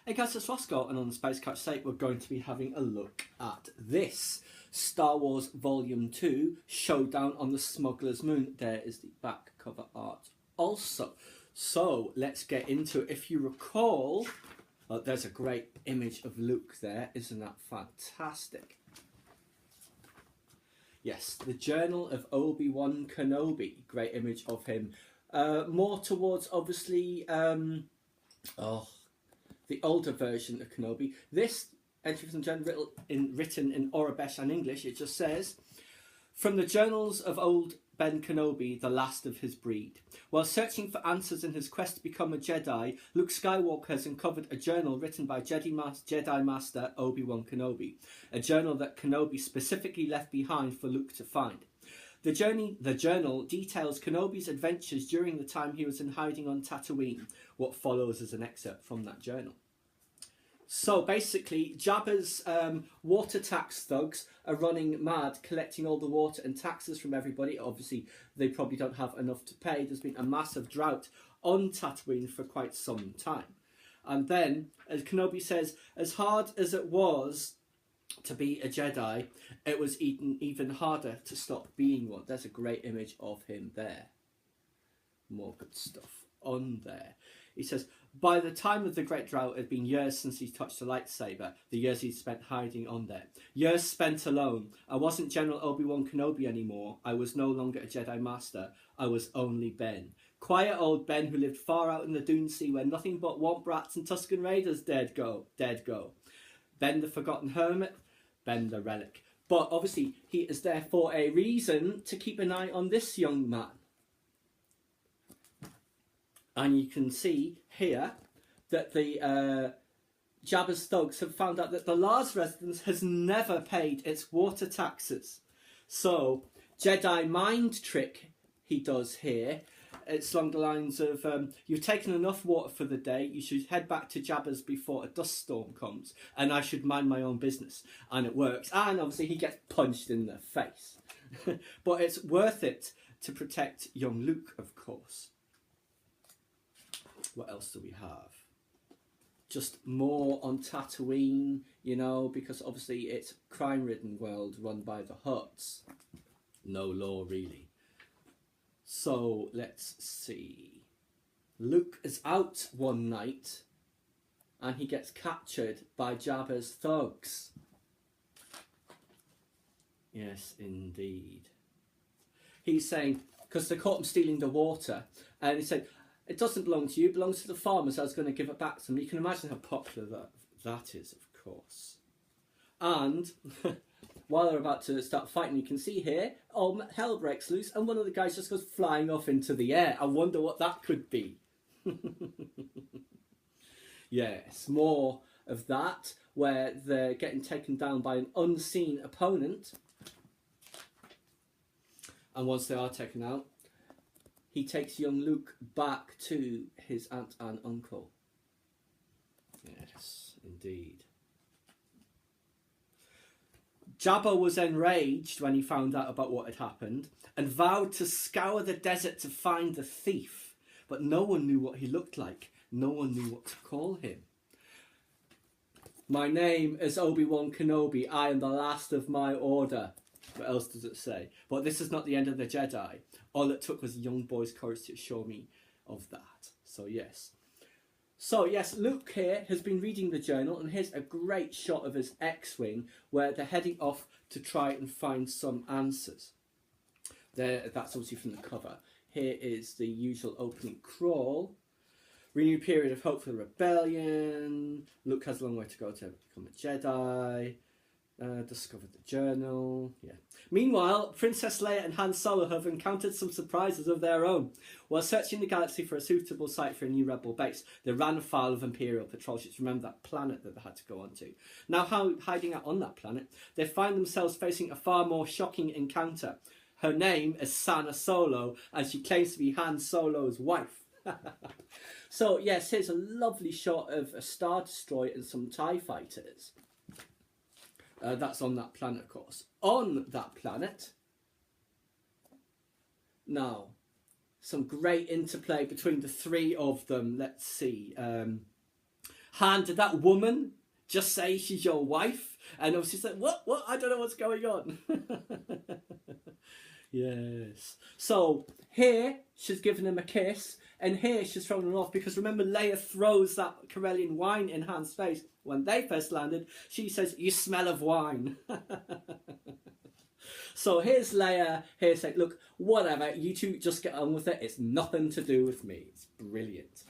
Hey guys, it's Roscoe, and on the Space Couch site we're going to be having a look at this. Star Wars Volume 2, Showdown on the Smuggler's Moon. There is the back cover art also. So, let's get into it. If you recall, there's a great image of Luke there. Isn't that fantastic? Yes, the Journal of Obi-Wan Kenobi. Great image of him. More towards, obviously, the older version of Kenobi. This entry from the journal written in Orabesh and English, it just says, "From the journals of old Ben Kenobi, the last of his breed. While searching for answers in his quest to become a Jedi, Luke Skywalker has uncovered a journal written by Jedi Master Obi-Wan Kenobi, a journal that Kenobi specifically left behind for Luke to find. The journal details Kenobi's adventures during the time he was in hiding on Tatooine. What follows is an excerpt from that journal." So basically, Jabba's water tax thugs are running mad, collecting all the water and taxes from everybody. Obviously, they probably don't have enough to pay. There's been a massive drought on Tatooine for quite some time. And then, as Kenobi says, as hard as it was to be a Jedi, it was even harder to stop being one. There's a great image of him there. More good stuff on there. He says, by the time of the Great Drought, it had been years since he touched a lightsaber, the years he'd spent hiding on there. Years spent alone. I wasn't General Obi-Wan Kenobi anymore. I was no longer a Jedi Master. I was only Ben. Quiet old Ben who lived far out in the Dune Sea where nothing but Womp Rats and Tusken Raiders dared go. Ben the Forgotten Hermit, Ben the Relic. But obviously, he is there for a reason, to keep an eye on this young man. And you can see here that the Jabba's thugs have found out that the Lars residence has never paid its water taxes. So, Jedi mind trick he does here. It's along the lines of, you've taken enough water for the day, you should head back to Jabba's before a dust storm comes, and I should mind my own business. And it works. And obviously he gets punched in the face. But it's worth it to protect young Luke, of course. What else do we have? Just more on Tatooine, you know, because obviously it's a crime-ridden world run by the Hutts. No law, really. So, let's see. Luke is out one night and he gets captured by Jabba's thugs. Yes, indeed. He's saying, because they caught him stealing the water, and he said, "It doesn't belong to you, it belongs to the farmers. I was going to give it back to them." You can imagine how popular that is, of course. And while they're about to start fighting, you can see here, hell breaks loose, and one of the guys just goes flying off into the air. I wonder what that could be. Yes, more of that, where they're getting taken down by an unseen opponent. And once they are taken out, he takes young Luke back to his aunt and uncle. Yes, indeed. Jabba was enraged when he found out about what had happened and vowed to scour the desert to find the thief. But no one knew what he looked like. No one knew what to call him. "My name is Obi-Wan Kenobi. I am the last of my order." What else does it say? But this is not the end of the Jedi. All it took was a young boy's courage to assure me of that. So yes. So yes, Luke here has been reading the journal, and here's a great shot of his X-Wing where they're heading off to try and find some answers. That's obviously from the cover. Here is the usual opening crawl. Renewed period of hope for the rebellion. Luke has a long way to go to become a Jedi. Discovered the journal. Yeah. Meanwhile, Princess Leia and Han Solo have encountered some surprises of their own. While searching the galaxy for a suitable site for a new rebel base, they ran afoul of Imperial patrol ships. Remember that planet that they had to go onto. Now hiding out on that planet, they find themselves facing a far more shocking encounter. Her name is Sana Solo, and she claims to be Han Solo's wife. So yes, here's a lovely shot of a Star Destroyer and some TIE fighters. That's on that planet, of course. On that planet, now, some great interplay between the three of them. Let's see. Han, did that woman just say she's your wife? And obviously she's like, what? I don't know what's going on. Yes. So here she's giving him a kiss, and here she's throwing him off because remember Leia throws that Corellian wine in Han's face when they first landed. She says, "You smell of wine." So here's Leia here saying, "Look, whatever, you two just get on with it. It's nothing to do with me." It's brilliant.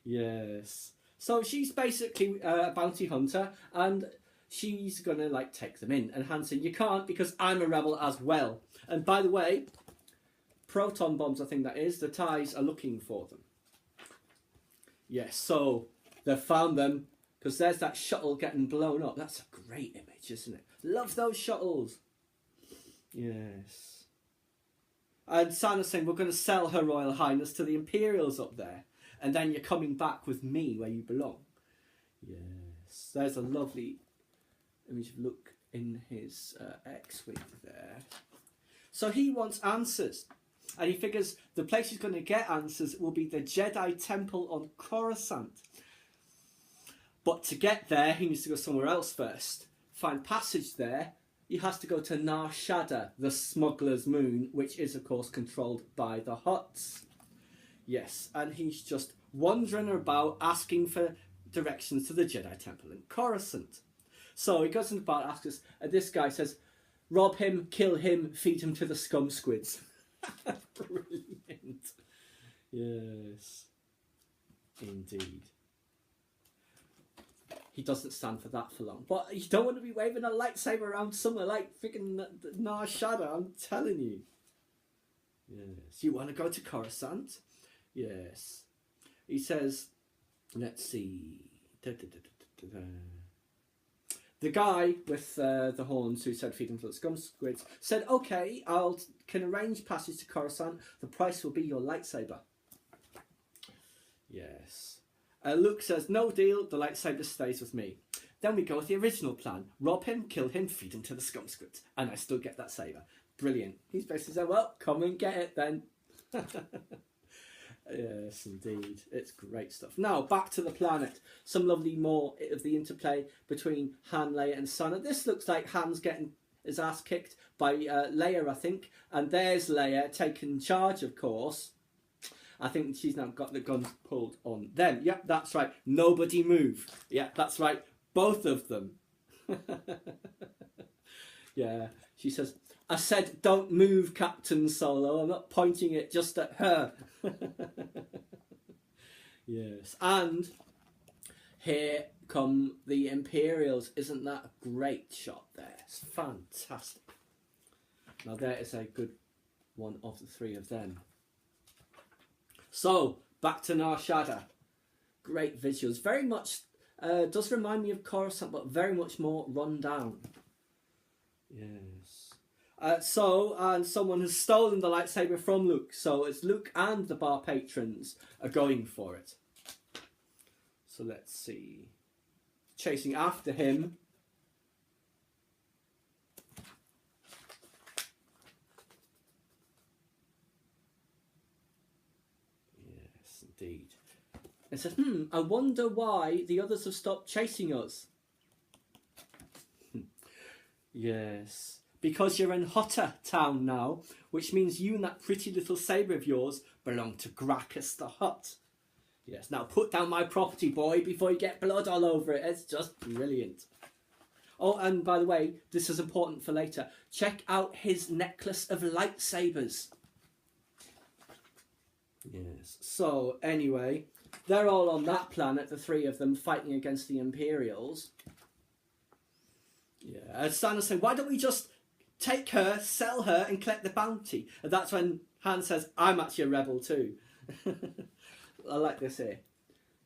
Yes. So she's basically a bounty hunter, and she's gonna like take them in. And Han saying, "You can't because I'm a rebel as well." And by the way, proton bombs, I think that is, the TIEs are looking for them. Yes, so they've found them because there's that shuttle getting blown up. That's a great image, isn't it? Love those shuttles. Yes. And Sana's saying, "We're going to sell Her Royal Highness to the Imperials up there. And then you're coming back with me where you belong." Yes. There's a lovely image of Luke in his X-Wing there. So he wants answers. And he figures the place he's going to get answers will be the Jedi Temple on Coruscant. But to get there, he needs to go somewhere else first. Find passage there. He has to go to Nar Shadda, the smuggler's moon, which is, of course, controlled by the Hutts. Yes, and he's just wandering about asking for directions to the Jedi Temple in Coruscant. So he goes about asking us, and this guy says, "Rob him, kill him, feed him to the scum squids." Brilliant. Yes, indeed. He doesn't stand for that for long. But you don't want to be waving a lightsaber around somewhere like freaking Nar Shadda, I'm telling you. Yes. You want to go to Coruscant? Yes. He says, let's see. The guy with the horns who said feed him to the scum squids said, "Okay, can arrange passage to Coruscant. The price will be your lightsaber." Yes. Luke says, "No deal, the lightsaber stays with me." Then we go with the original plan. Rob him, kill him, feed him to the scum squids. And I still get that saber. Brilliant. He's basically said, "Well, come and get it then." Yes, indeed. It's great stuff. Now, back to the planet. Some lovely more of the interplay between Han, Leia and Sana. This looks like Han's getting his ass kicked by Leia, I think. And there's Leia taking charge, of course. I think she's now got the guns pulled on them. Yep, that's right. Nobody move. Yeah, that's right. Both of them. Yeah, she says, "I said don't move, Captain Solo. I'm not pointing it just at her." Yes, and here come the Imperials. Isn't that a great shot there? It's fantastic. Now there is a good one of the three of them. So, back to Nar Shadda. Great visuals. Very much, does remind me of Coruscant, but very much more run down. Yes. And someone has stolen the lightsaber from Luke. So it's Luke and the bar patrons are going for it. So let's see. Chasing after him. Yes, indeed. It says, I wonder why the others have stopped chasing us. Yes. Because you're in Hutter Town now, which means you and that pretty little sabre of yours belong to Gracchus the Hutt. Yes, now put down my property, boy, before you get blood all over it. It's just brilliant. Oh, and by the way, this is important for later. Check out his necklace of lightsabers. Yes, so anyway, they're all on that planet, the three of them, fighting against the Imperials. Yeah, and Stannis saying, why don't we just take her, sell her, and collect the bounty? And that's when Han says, I'm actually a rebel too. I like this here.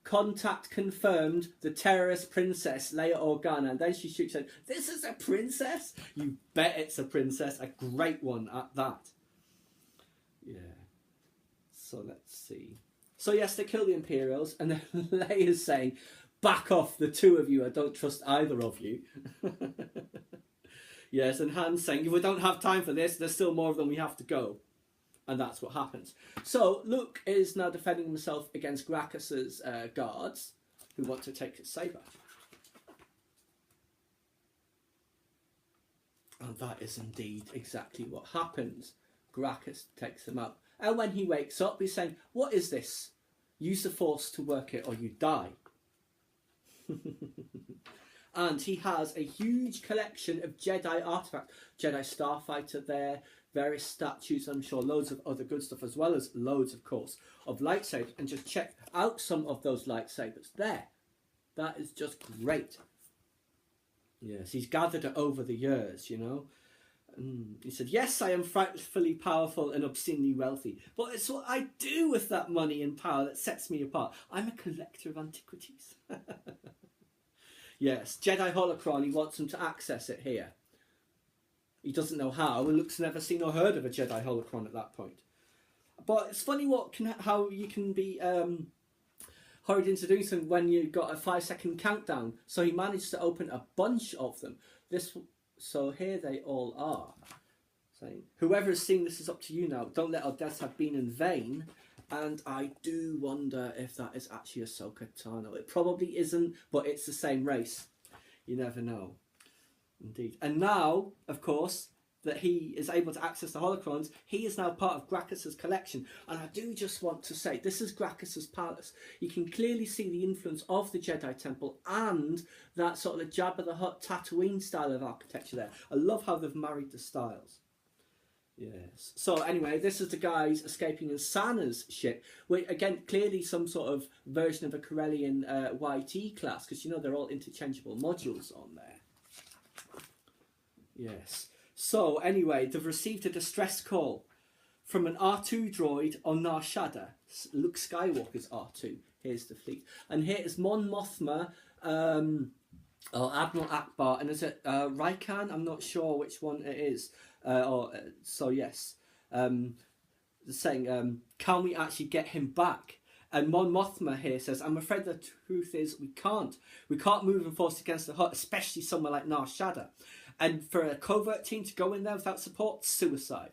Contact confirmed, the terrorist princess, Leia Organa. And then she shoots out, this is a princess? You bet it's a princess. A great one at that. Yeah. So let's see. So yes, they kill the Imperials. And then Leia's saying, back off, the two of you. I don't trust either of you. Yes, and Han's saying, if we don't have time for this, there's still more of them, we have to go. And that's what happens. So Luke is now defending himself against Gracchus's guards, who want to take his saber. And that is indeed exactly what happens. Gracchus takes him out. And when he wakes up, he's saying, "What is this? Use the Force to work it or you die." And he has a huge collection of Jedi artifacts. Jedi Starfighter there, various statues, I'm sure loads of other good stuff, as well as loads, of course, of lightsabers. And just check out some of those lightsabers there. That is just great. Yes, he's gathered it over the years, you know. He said, "Yes, I am frightfully powerful and obscenely wealthy, but it's what I do with that money and power that sets me apart. I'm a collector of antiquities." Yes, Jedi Holocron, he wants him to access it here. He doesn't know how, and Luke's never seen or heard of a Jedi Holocron at that point. But it's funny how you can be hurried into doing something when you've got a 5-second countdown. So he managed to open a bunch of them. So here they all are. Saying, "Whoever is seeing this is up to you now. Don't let our deaths have been in vain." And I do wonder if that is actually Ahsoka Tano. It probably isn't, but it's the same race. You never know. Indeed. And now, of course, that he is able to access the holocrons, he is now part of Gracchus's collection. And I do just want to say, this is Gracchus's palace. You can clearly see the influence of the Jedi Temple and that sort of Jabba the Hutt Tatooine style of architecture there. I love how they've married the styles. Yes. So anyway, this is the guys escaping in Sana's ship, which again, clearly some sort of version of a Corellian YT class, because you know they're all interchangeable modules on there. Yes. So anyway, they've received a distress call from an R2 droid on Nar Shadda, Luke Skywalker's R2. Here's the fleet, and here is Mon Mothma, Admiral Akbar, and is it Raikan? I'm not sure which one it is. So yes, saying, "Can we actually get him back?" And Mon Mothma here says, "I'm afraid the truth is we can't. We can't move and force against the Hutt, especially somewhere like Nar Shadda. And for a covert team to go in there without support, suicide.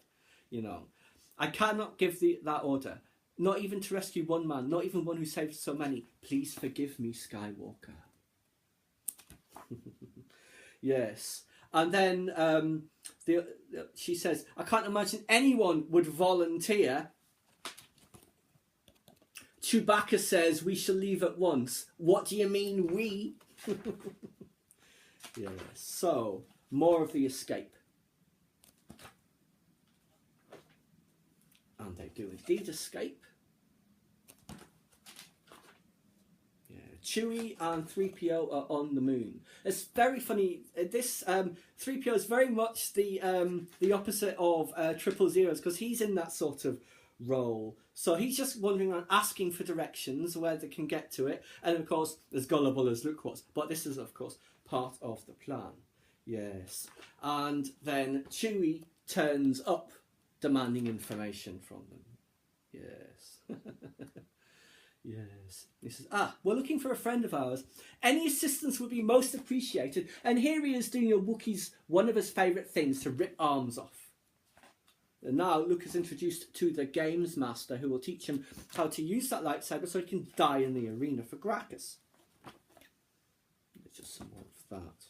You know, I cannot give that order. Not even to rescue one man, not even one who saved so many. Please forgive me, Skywalker." Yes. And then she says, "I can't imagine anyone would volunteer." Chewbacca says, "We shall leave at once." What do you mean, we? Yes. So, more of the escape. And they do indeed escape. Chewie and 3PO are on the moon. It's very funny. This 3PO is very much the opposite of 000's, because he's in that sort of role. So he's just wandering around asking for directions where they can get to it. And of course, as gullible as Luke was. But this is, of course, part of the plan. Yes. And then Chewie turns up demanding information from them. Yes. Yes. He says, "We're looking for a friend of ours. Any assistance would be most appreciated. And here he is doing a Wookiee's one of his favourite things, to rip arms off." And now Luke is introduced to the Games Master, who will teach him how to use that lightsaber so he can die in the arena for Gracchus. There's just some more of that.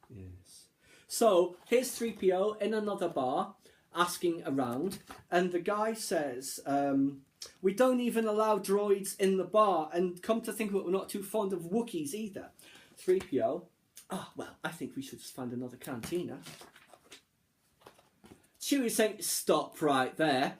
Yes. So here's 3PO in another bar, asking around, and the guy says, "We don't even allow droids in the bar, and come to think of it, we're not too fond of Wookiees either." 3PO, "Well, I think we should just find another cantina." Chewie's saying, "Stop right there."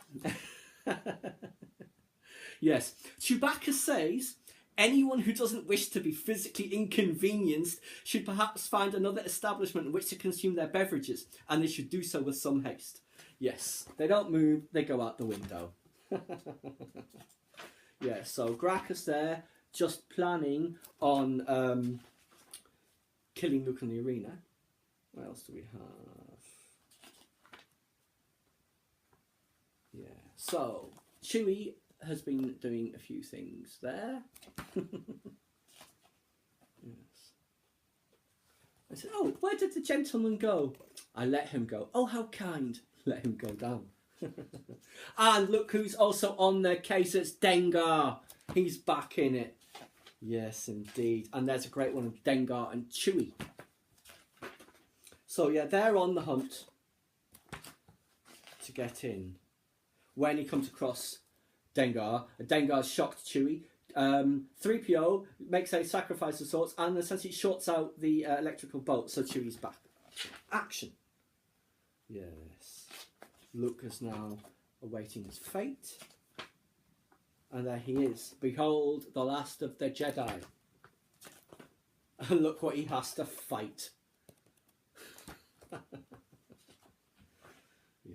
Yes. Chewbacca says, "Anyone who doesn't wish to be physically inconvenienced should perhaps find another establishment in which to consume their beverages, and they should do so with some haste." Yes, they don't move, they go out the window. Yeah, so Gracchus there, just planning on killing Luke in the arena. What else do we have? Yeah, so Chewie has been doing a few things there. Yes. I said, "Oh, where did the gentleman go?" I let him go. Oh, how kind. Let him go down. And look who's also on the case. It's Dengar. He's back in it. Yes, indeed. And there's a great one of Dengar and Chewie. So, yeah, they're on the hunt to get in. When he comes across Dengar, Dengar's shocked Chewie. 3PO makes a sacrifice of sorts and essentially shorts out the electrical bolt, so Chewie's back. Action. Yes. Luke is now awaiting his fate. And there he is. Behold, the last of the Jedi. And look what he has to fight. Yeah.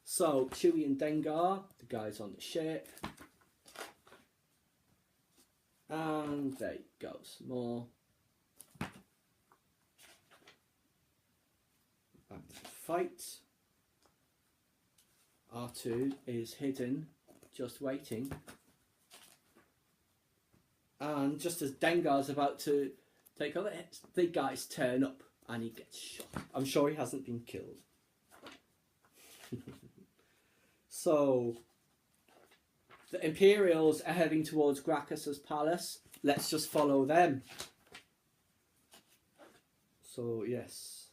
So, Chewie and Dengar, the guys on the ship. And there you go, some more. Back to the fight. R2 is hidden, just waiting. And just as Dengar's about to take over, the guys turn up and he gets shot. I'm sure he hasn't been killed. So, the Imperials are heading towards Gracchus's palace. Let's just follow them. So, yes.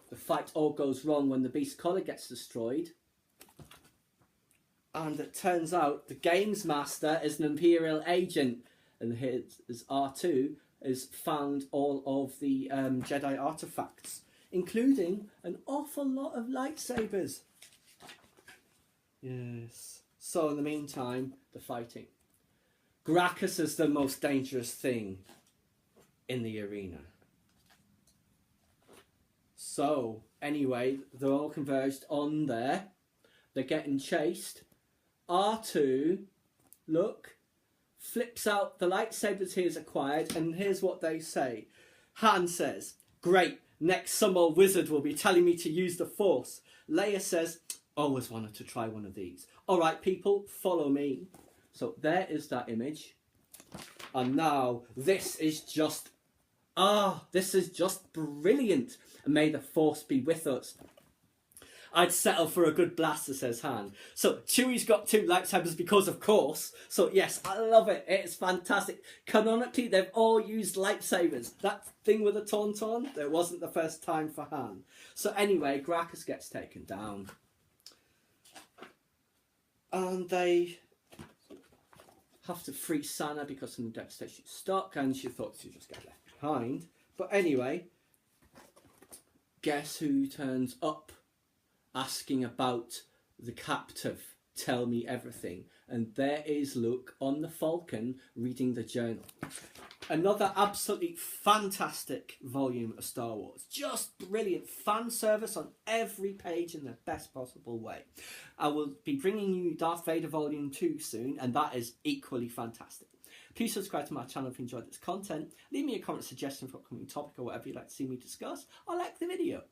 The fight all goes wrong when the beast collar gets destroyed. And it turns out the games master is an Imperial agent. And his R2 has found all of the Jedi artifacts, including an awful lot of lightsabers. Yes. So in the meantime, the fighting. Gracchus is the most dangerous thing in the arena. So, anyway, they're all converged on there. They're getting chased. R2, look, flips out the lightsabers he has acquired, and here's what they say. Han says, great, next summer wizard will be telling me to use the Force. Leia says, always wanted to try one of these. All right, people, follow me. So there is that image. And now this is just brilliant. And may the Force be with us. I'd settle for a good blaster, says Han. So Chewie's got 2 lightsabers because of course. So yes, I love it. It's fantastic. Canonically, they've all used lightsabers. That thing with the tauntaun, that wasn't the first time for Han. So anyway, Gracchus gets taken down. And they have to free Sana because the deck station's stuck and she thought she'd just get left behind. But anyway, guess who turns up asking about the captive? Tell me everything. And there is Luke on the Falcon reading the journal. Another absolutely fantastic volume of Star Wars. Just brilliant fan service on every page in the best possible way. I will be bringing you Darth Vader Volume 2 soon, and that is equally fantastic. Please subscribe to my channel if you enjoyed this content. Leave me a comment suggestion for upcoming topic or whatever you'd like to see me discuss, or like the video.